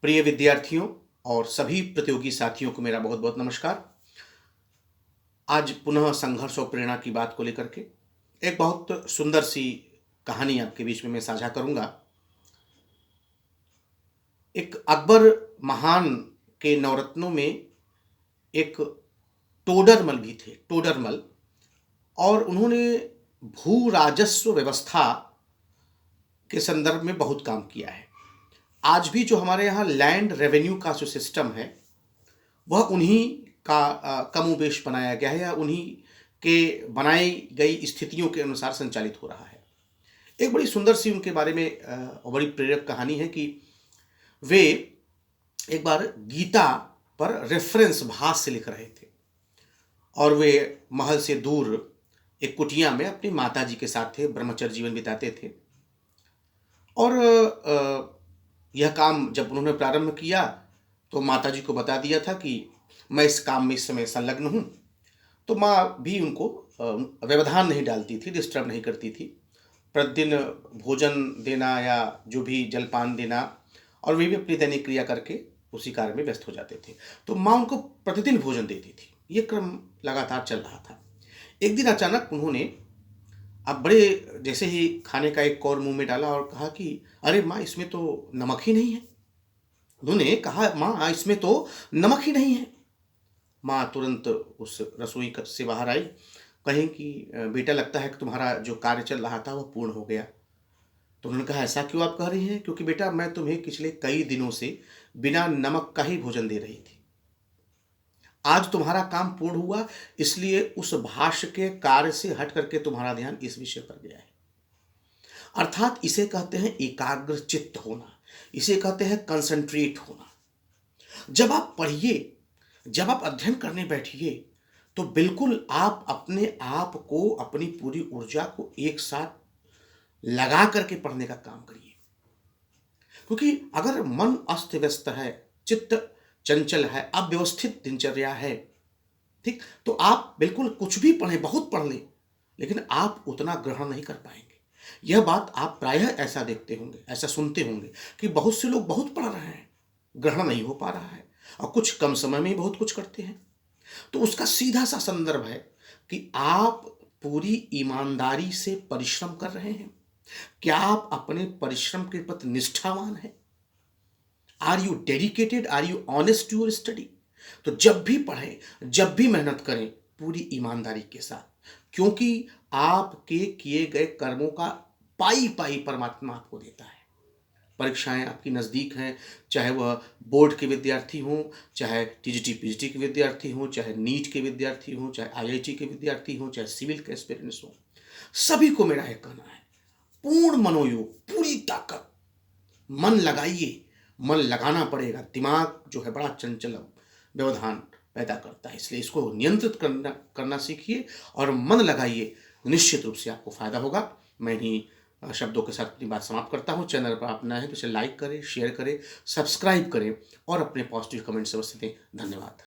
प्रिय विद्यार्थियों और सभी प्रतियोगी साथियों को मेरा बहुत बहुत नमस्कार। आज पुनः संघर्ष और प्रेरणा की बात को लेकर के एक बहुत सुंदर सी कहानी आपके बीच में मैं साझा करूंगा। एक अकबर महान के नवरत्नों में एक टोडरमल भी थे, टोडरमल। और उन्होंने भू राजस्व व्यवस्था के संदर्भ में बहुत काम किया है। आज भी जो हमारे यहाँ लैंड रेवेन्यू का जो सिस्टम है वह उन्हीं का कमोबेश बनाया गया है या उन्हीं के बनाई गई स्थितियों के अनुसार संचालित हो रहा है। एक बड़ी सुंदर सी उनके बारे में बड़ी प्रेरक कहानी है कि वे एक बार गीता पर रेफरेंस भाष्य लिख रहे थे और वे महल से दूर एक कुटिया में अपनी माता जी के साथ थे, ब्रह्मचर्य जीवन बिताते थे। और यह काम जब उन्होंने प्रारंभ किया तो माता जी को बता दिया था कि मैं इस काम में इस समय संलग्न हूँ। तो माँ भी उनको व्यवधान नहीं डालती थी, डिस्टर्ब नहीं करती थी। प्रतिदिन भोजन देना या जो भी जलपान देना, और वे भी अपनी दैनिक क्रिया करके उसी कार्य में व्यस्त हो जाते थे। तो माँ उनको प्रतिदिन भोजन देती थी। ये क्रम लगातार चल रहा था। एक दिन अचानक उन्होंने अब बड़े जैसे ही खाने का एक कौर मुंह में डाला और कहा कि अरे माँ, इसमें तो नमक ही नहीं है। उन्होंने कहा माँ, इसमें तो नमक ही नहीं है। माँ तुरंत उस रसोई से बाहर आई, कहीं कि बेटा, लगता है कि तुम्हारा जो कार्य चल रहा था वह पूर्ण हो गया। तो उन्होंने कहा ऐसा क्यों आप कह रही हैं? क्योंकि बेटा, मैं तुम्हें पिछले कई दिनों से बिना नमक का ही भोजन दे रही थी। आज तुम्हारा काम पूर्ण हुआ, इसलिए उस भाष्य के कार्य से हट करके तुम्हारा ध्यान इस विषय पर गया है। अर्थात इसे कहते हैं एकाग्र चित्त होना, इसे कहते हैं कंसंट्रेट होना। जब आप पढ़िए, जब आप अध्ययन करने बैठिए तो बिल्कुल आप अपने आप को, अपनी पूरी ऊर्जा को एक साथ लगा करके पढ़ने का काम करिए। क्योंकि अगर मन अस्त व्यस्त है, चित्त चंचल है, अव्यवस्थित दिनचर्या है, ठीक, तो आप बिल्कुल कुछ भी पढ़ें, बहुत पढ़ लें, लेकिन आप उतना ग्रहण नहीं कर पाएंगे। यह बात आप प्रायः ऐसा देखते होंगे, ऐसा सुनते होंगे कि बहुत से लोग बहुत पढ़ रहे हैं, ग्रहण नहीं हो पा रहा है, और कुछ कम समय में ही बहुत कुछ करते हैं। तो उसका सीधा सा संदर्भ है कि आप पूरी ईमानदारी से परिश्रम कर रहे हैं। क्या आप अपने परिश्रम के प्रति निष्ठावान हैं? Are you dedicated? Are you honest to your study? तो जब भी पढ़ें, जब भी मेहनत करें, पूरी ईमानदारी के साथ, क्योंकि आपके किए गए कर्मों का पाई पाई परमात्मा आपको देता है। परीक्षाएं आपकी नज़दीक हैं, चाहे वह बोर्ड के विद्यार्थी हों, चाहे टीजीटी पीजीटी के विद्यार्थी हों, चाहे नीट के विद्यार्थी हों, चाहे आईआईटी के विद्यार्थी हों, चाहे सिविल के एस्पिरेंट्स हों, सभी को मेरा यह कहना है, पूर्ण मनोयोग, पूरी ताकत, मन लगाइए। मन लगाना पड़ेगा। दिमाग जो है बड़ा चंचल व्यवधान पैदा करता है, इसलिए इसको नियंत्रित करना सीखिए और मन लगाइए। निश्चित रूप से आपको फायदा होगा। मैं इन्हीं शब्दों के साथ अपनी बात समाप्त करता हूँ। चैनल पर आप नए हैं तो इसे लाइक करें, शेयर करें, सब्सक्राइब करें और अपने पॉजिटिव कमेंट्स अवश्य दें। धन्यवाद।